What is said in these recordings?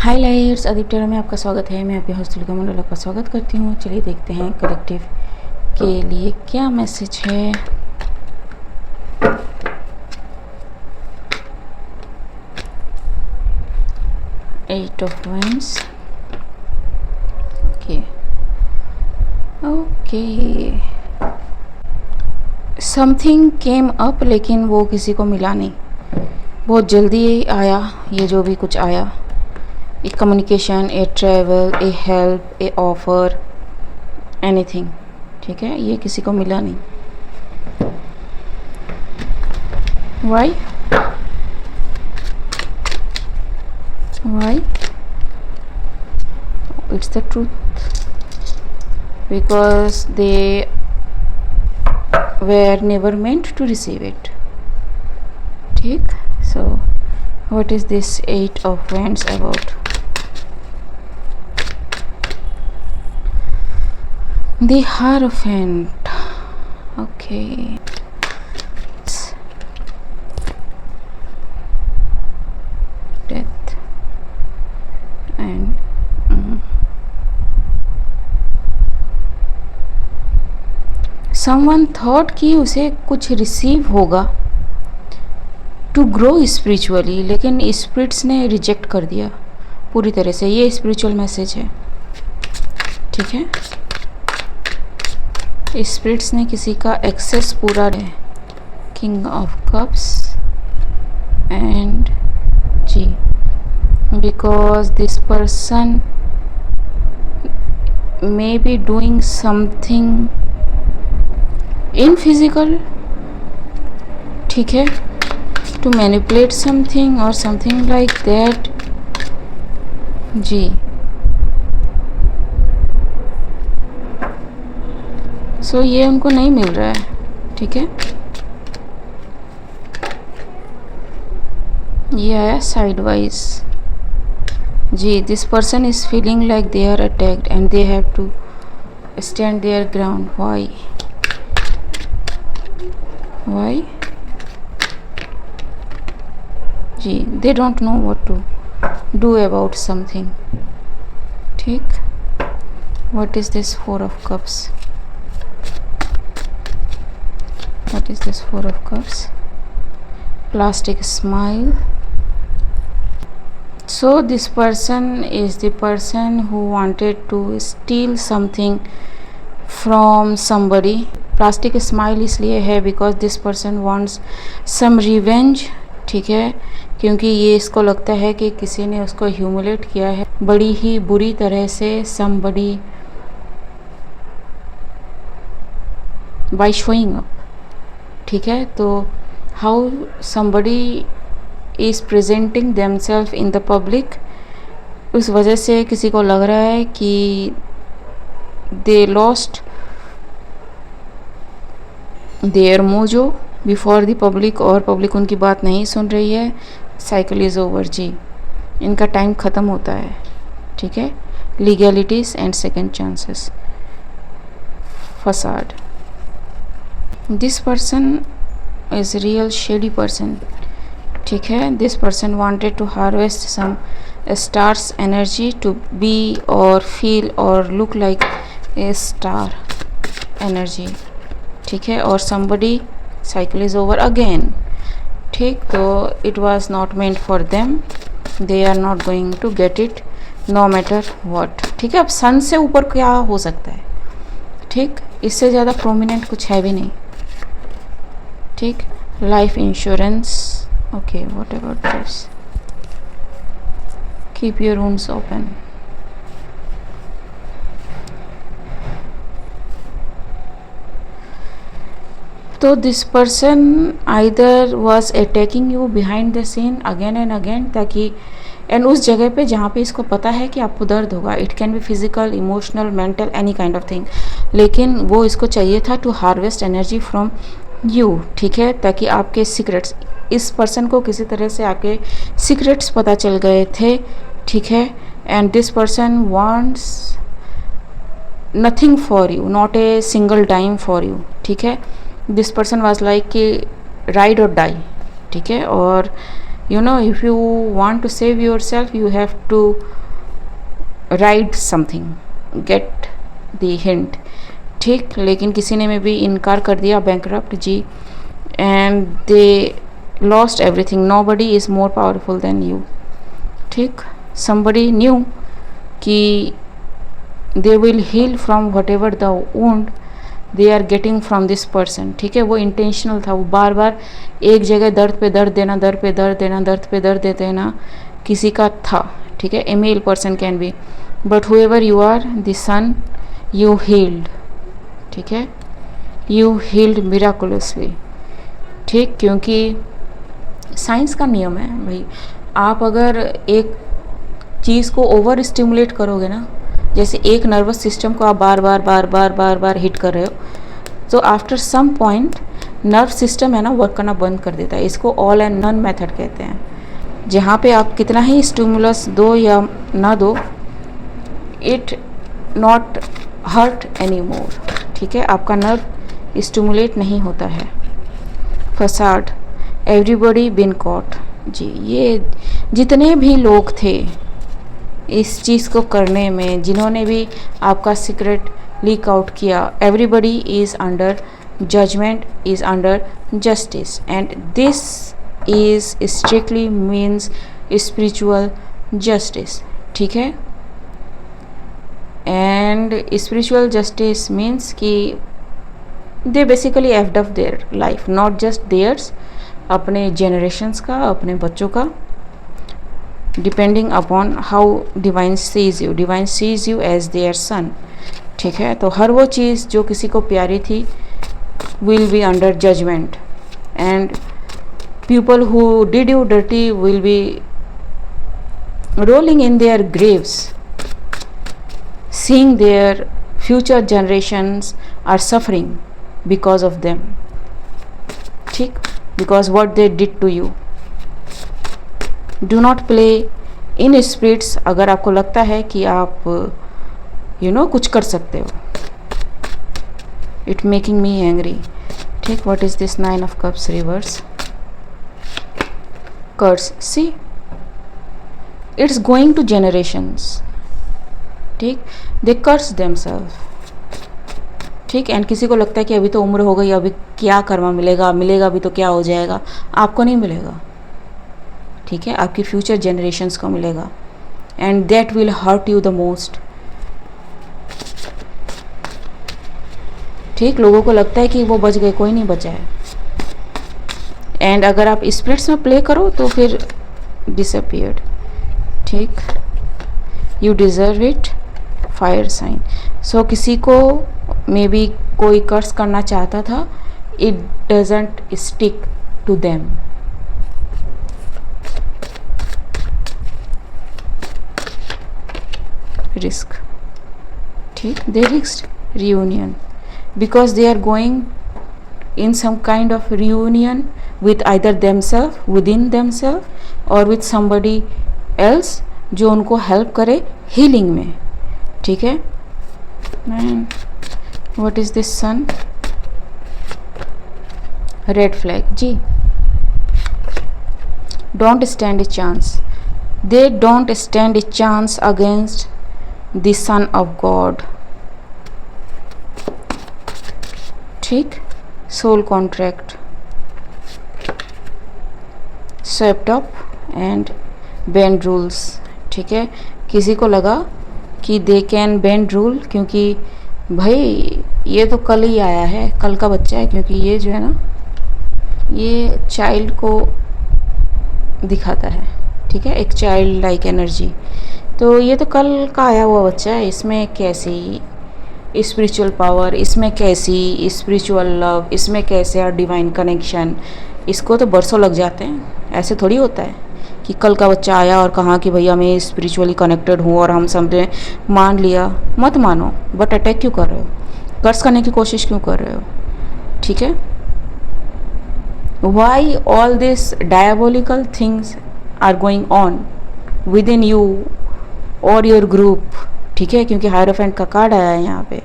हाय lights, Aditya में आपका स्वागत है। मैं आपके होस्ट तुलिका मंडल का स्वागत करती हूँ। चलिए देखते हैं कलेक्टिव के लिए क्या मैसेज है। Eight of wands. Okay something came up, लेकिन वो किसी को मिला नहीं। बहुत जल्दी आया ये जो भी कुछ आया। A communication, a travel, a help, a offer, anything. ठीक है, ये किसी को मिला नहीं। Why it's the truth, because they were never meant to receive it. ठीक, so what is this Eight of Wands about? The Hierophant. Okay, death and someone thought कि उसे कुछ रिसीव होगा टू ग्रो स्पिरिचुअली, लेकिन spirits ने reject कर दिया पूरी तरह से। ये स्पिरिचुअल मैसेज है। ठीक है, स्पिरिट्स ने किसी का एक्सेस पूरा है। किंग ऑफ कप्स एंड जी, because this person may be doing something in physical, ठीक है, टू मैनिपुलेट समथिंग और समथिंग लाइक दैट जी। सो ये उनको नहीं मिल रहा है। ठीक है, ये आया साइड वाइज जी। This person is feeling like they are attacked and they have to stand their ground. Why जी, they don't know what to do about something. ठीक, what is this four of cups? What is this Four of Cups? Plastic smile. So this person is the person who wanted to steal something from somebody. Plastic smile इसलिए है because this person wants some revenge. ठीक है, क्योंकि ये इसको लगता है कि किसी ने उसको ह्यूमिलेट किया है बड़ी ही बुरी तरह से। somebody by showing up। ठीक है, तो how somebody is presenting themselves in the public, उस वजह से किसी को लग रहा है कि they lost their mojo before the public, और पब्लिक उनकी बात नहीं सुन रही है। साइकिल इज़ ओवर जी, इनका टाइम ख़त्म होता है। ठीक है, legalities and second chances, facade. This person is real shady person. ठीक है, this person wanted to harvest some stars energy to be और फील और look like a star energy. ठीक है, और somebody cycle is over again. ठीक, तो it was not meant for them, they are not going to get it no matter what. ठीक है, अब सन से ऊपर क्या हो सकता है? ठीक, इससे ज़्यादा प्रोमिनेंट कुछ है भी नहीं। ठीक, life insurance. Okay, what about this? Keep your wounds open. तो this person either was attacking you behind the scene again and again, ताकि एंड उस जगह पे जहाँ पे इसको पता है कि आपको दर्द होगा। It can be physical, emotional, mental, any kind of thing, लेकिन वो इसको चाहिए था to harvest energy from you. ठीक है, ताकि आपके सीक्रेट्स, इस पर्सन को किसी तरह से आपके सीक्रेट्स पता चल गए थे। ठीक है, and this person wants nothing for you, not a single time for you. ठीक है, दिस पर्सन वाज लाइक कि राइड और डाई। ठीक है, और You know, if you want to save yourself, you have to write something, get the hint. ठीक, लेकिन किसी ने में भी इनकार कर दिया, bankrupt ji, and they lost everything. Nobody is more powerful than you. ठीक, somebody knew कि they will heal from whatever the wound they are getting from this person. ठीक है, वो इंटेंशनल था, वो बार बार एक जगह दर्द पे दर्द देना, दर्द पे दर्द देना, दर्द पे दर्द देते ना किसी का था. ठीक है, a male person can be, but however you are the sun, you healed. ठीक है, यू हील्ड मिराकुलसली. ठीक, क्योंकि साइंस का नियम है भाई, आप अगर एक चीज़ को ओवर स्टिमुलेट करोगे ना, जैसे एक नर्वस सिस्टम को आप बार बार बार बार बार बार हिट कर रहे हो, तो after some point nerve system है ना वर्क करना बंद कर देता है. इसको ऑल एंड नन मेथड कहते हैं, जहाँ पे आप कितना ही स्टिमुलस दो या ना दो, it not hurt any more. ठीक है, आपका नर्व स्टिमुलेट नहीं होता है. फसाड, एवरीबडी बिन कॉट जी. ये जितने भी लोग थे इस चीज़ को करने में, जिन्होंने भी आपका सीक्रेट लीक आउट किया, everybody is under judgement, is under justice, and this is strictly means spiritual justice. ठीक है, एंड स्पिरिचुअल जस्टिस मीन्स कि they basically effed up their life, not just theirs, अपने जनरेशन्स का, अपने बच्चों का, depending upon how divine sees you. Divine sees you as their son. ठीक है, तो हर वो चीज़ जो किसी को प्यारी थी will be under judgement, and people who did you dirty will be rolling in their graves, seeing their future generations are suffering because of them. ठीक, because what they did to you. Do not play in spirits. अगर आपको लगता है कि आप कुछ कर सकते हो. It making me angry. ठीक, what is this 9 of cups reverse? Curse. See, it's going to generations. ठीक, दे कर्स देमसेल्फ. ठीक, एंड किसी को लगता है कि अभी तो उम्र हो गई, अभी क्या कर्मा मिलेगा, मिलेगा भी तो क्या हो जाएगा. आपको नहीं मिलेगा. ठीक है, आपकी फ्यूचर जनरेशन्स को मिलेगा, and that will hurt you the most. ठीक, लोगों को लगता है कि वो बच गए, कोई नहीं बचा है. एंड अगर आप स्पिरिट्स में प्ले करो तो फिर डिसअपियर्ड. ठीक, you deserve it. Fire sign. So किसी को मे बी कोई कर्स करना चाहता था, it doesn't stick to them. Risk. ठीक, they risk reunion because they are going in some kind of reunion with either themselves, within themselves, और with somebody else जो उनको हेल्प करे healing में. ठीक है, what is this sun? Red flag जी. Don't stand a chance. They don't stand a chance against the son of God. ठीक, soul contract, swept up and bend rules. ठीक है, किसी को लगा कि दे कैन बेंड रूल, क्योंकि भाई ये तो कल ही आया है, कल का बच्चा है, क्योंकि ये जो है ना ये चाइल्ड को दिखाता है. ठीक है, एक चाइल्ड लाइक एनर्जी. तो ये तो कल का आया हुआ बच्चा है, इसमें कैसी स्पिरिचुअल पावर, इसमें कैसी स्पिरिचुअल लव, इसमें कैसे डिवाइन कनेक्शन. इसको तो बरसों लग जाते हैं. ऐसे थोड़ी होता है कि कल का बच्चा आया और कहा कि भैया मैं स्पिरिचुअली कनेक्टेड हूँ और हम सबने मान लिया. मत मानो, बट अटैक क्यों कर रहे हो, कर्स करने की कोशिश क्यों कर रहे हो. ठीक है, why all this diabolical things are going on within you और योर ग्रुप. ठीक है, क्योंकि हायरोफेंट का कार्ड आया है यहाँ पे.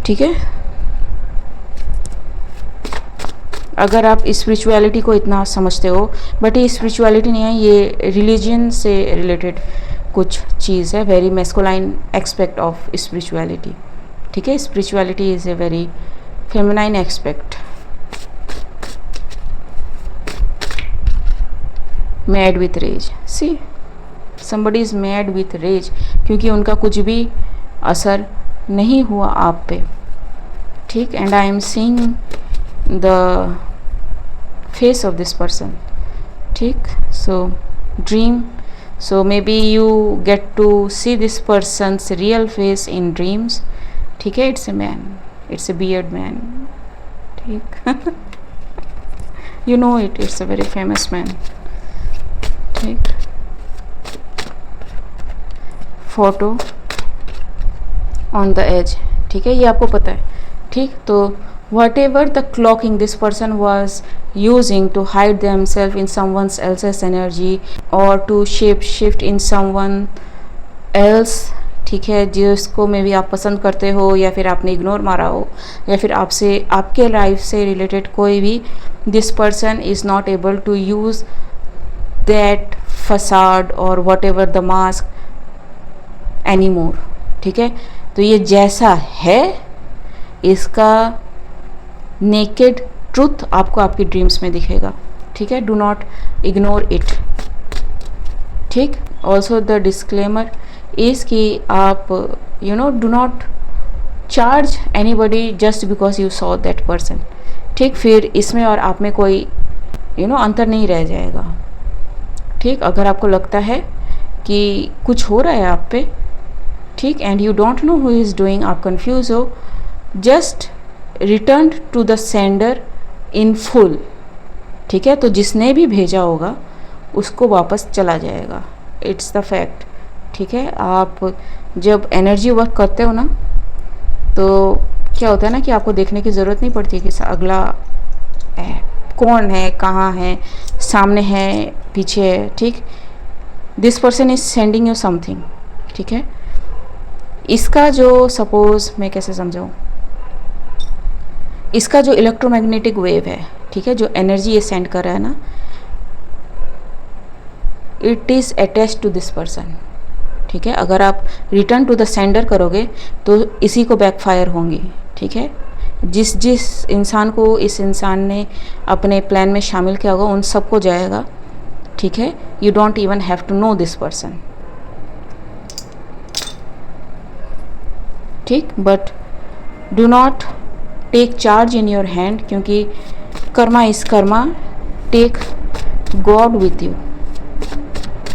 ठीक है, अगर आप स्पिरिचुअलिटी को इतना समझते हो, बट ये स्पिरिचुअलिटी नहीं है, ये रिलीजन से रिलेटेड कुछ चीज़ है, very masculine aspect of spirituality. ठीक है, spirituality is a very feminine aspect. Mad with rage, see somebody is mad with rage, क्योंकि उनका कुछ भी असर नहीं हुआ आप पे। ठीक, and I am seeing the face of this person. ठीक, सो dream, so maybe you get to see this person's real face in dreams. ठीक है, it's a man, it's a beard man. ठीक you know it, it's a very famous man. ठीक, photo on the edge, ठीक है, ये आपको पता है। ठीक, तो whatever the cloaking this person was using to hide themselves in someone else's energy और to shift in someone else, ठीक है, जिसको मे बी आप पसंद करते हो या फिर आपने इग्नोर मारा हो या फिर आपसे आपके लाइफ से रिलेटेड कोई भी, this person is not able to use that facade और whatever the mask any more. ठीक है, तो ये जैसा है इसका नेकेड ट्रुथ आपको आपकी ड्रीम्स में दिखेगा। ठीक है, डू नॉट इग्नोर इट। ठीक, ऑल्सो द डिस्क्लेमर इज़ कि आप do not charge anybody just because you saw that person. ठीक, फिर इसमें और आप में कोई अंतर नहीं रह जाएगा। ठीक, अगर आपको लगता है कि कुछ हो रहा है आप पे, ठीक, and you don't know who is doing, आप कंफ्यूज हो, just return to the sender in full. ठीक है, तो जिसने भी भेजा होगा उसको वापस चला जाएगा, इट्स द फैक्ट। ठीक है, आप जब एनर्जी वर्क करते हो ना, तो क्या होता है ना कि आपको देखने की ज़रूरत नहीं पड़ती कि अगला कौन है, कहाँ है, सामने है, पीछे है। ठीक, this person is sending you something. ठीक है, इसका जो सपोज मैं कैसे समझाऊँ, इसका जो इलेक्ट्रोमैग्नेटिक वेव है, ठीक है, जो एनर्जी ये सेंड कर रहा है ना, it is attached to this person. ठीक है, अगर आप रिटर्न टू द सेंडर करोगे तो इसी को बैकफायर होंगी। ठीक है, जिस इंसान को इस इंसान ने अपने प्लान में शामिल किया होगा उन सबको जाएगा। ठीक है, you don't even have to know this person. ठीक, but do not take charge in your hand, क्योंकि karma is karma, take God with you.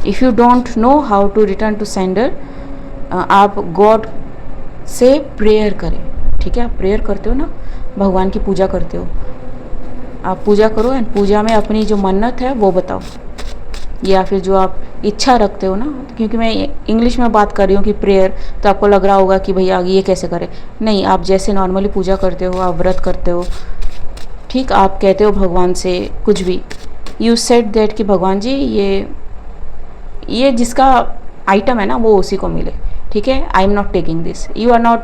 If you don't know how to return to sender, आप God से prayer करें। ठीक है, आप prayer करते हो ना, भगवान की पूजा करते हो, आप पूजा करो एंड पूजा में अपनी जो मन्नत है वो बताओ, या फिर जो आप इच्छा रखते हो ना, क्योंकि मैं इंग्लिश में बात कर रही हूँ कि प्रेयर, तो आपको लग रहा होगा कि भैया ये कैसे करें। नहीं, आप जैसे नॉर्मली पूजा करते हो, आप व्रत करते हो, ठीक, आप कहते हो भगवान से कुछ भी, यू सेड दैट कि भगवान जी ये जिसका आइटम है ना वो उसी को मिले। ठीक है, I am not taking this, you are not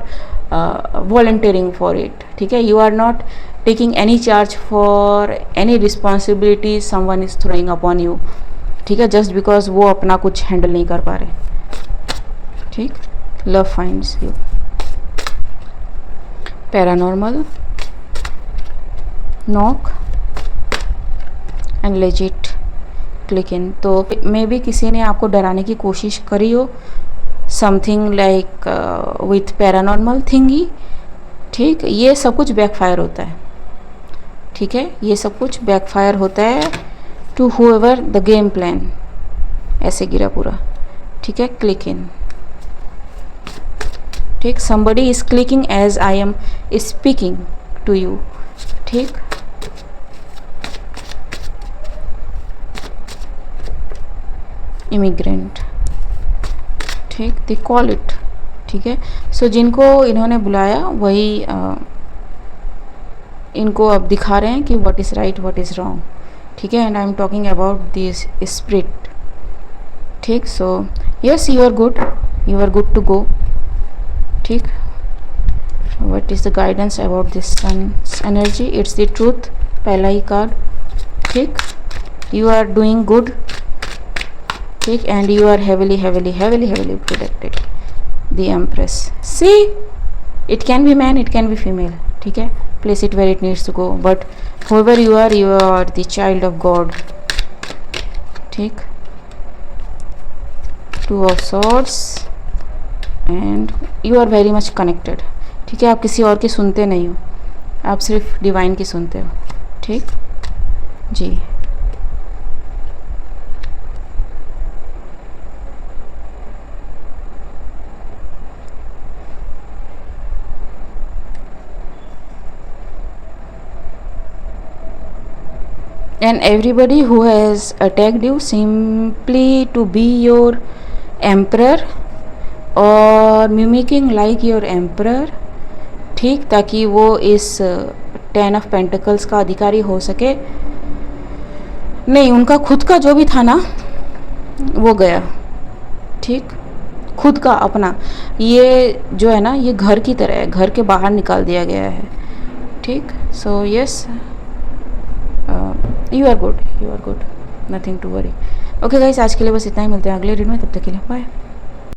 volunteering for it. ठीक है, you are not taking any charge for any responsibility someone is throwing upon you. ठीक है, जस्ट बिकॉज वो अपना कुछ हैंडल नहीं कर पा रहे। ठीक, love finds you. Paranormal, knock and legit click इन। तो मे बी किसी ने आपको डराने की कोशिश करी हो, समथिंग लाइक विथ पैरानॉर्मल थिंगी। ठीक, ये सब कुछ बैकफायर होता है। ठीक है, ये सब कुछ बैकफायर होता है to whoever the game plan. ऐसे गिरा पूरा। ठीक है, क्लिक इन। ठीक, somebody is clicking as I am speaking to you. ठीक, इमिग्रेंट। ठीक, दे कॉल इट। ठीक है, सो जिनको इन्होंने बुलाया वही इनको अब दिखा रहे हैं कि what is right what is wrong. ठीक है, and I am talking about this spirit. ठीक, so yes, you are good to go. ठीक, what is the guidance about this sun's energy? It's the truth, पहला ही card, ठीक। You are doing good, ठीक, and you are heavily heavily heavily heavily protected. The Empress. See, it can be man, it can be female, ठीक है, place it where it needs to go, but whoever you are the child of God, ठीक। Two of Swords and you are very much connected, ठीक है। आप किसी और की सुनते नहीं हो, आप सिर्फ डिवाइन की सुनते हो, ठीक जी। And everybody who has attacked you simply to be your emperor or mimicking like your emperor, ठीक, ताकि वो इस 10 ऑफ पेंटिकल्स का अधिकारी हो सके। नहीं, उनका खुद का जो भी था ना वो गया, ठीक, खुद का अपना, ये जो है ना ये घर की तरह है, घर के बाहर निकाल दिया गया है, ठीक। So yes, you are good, nothing to worry. Okay guys, आज के लिए बस इतना ही, मिलते हैं अगले रीड में, तब तक के लिए बाय।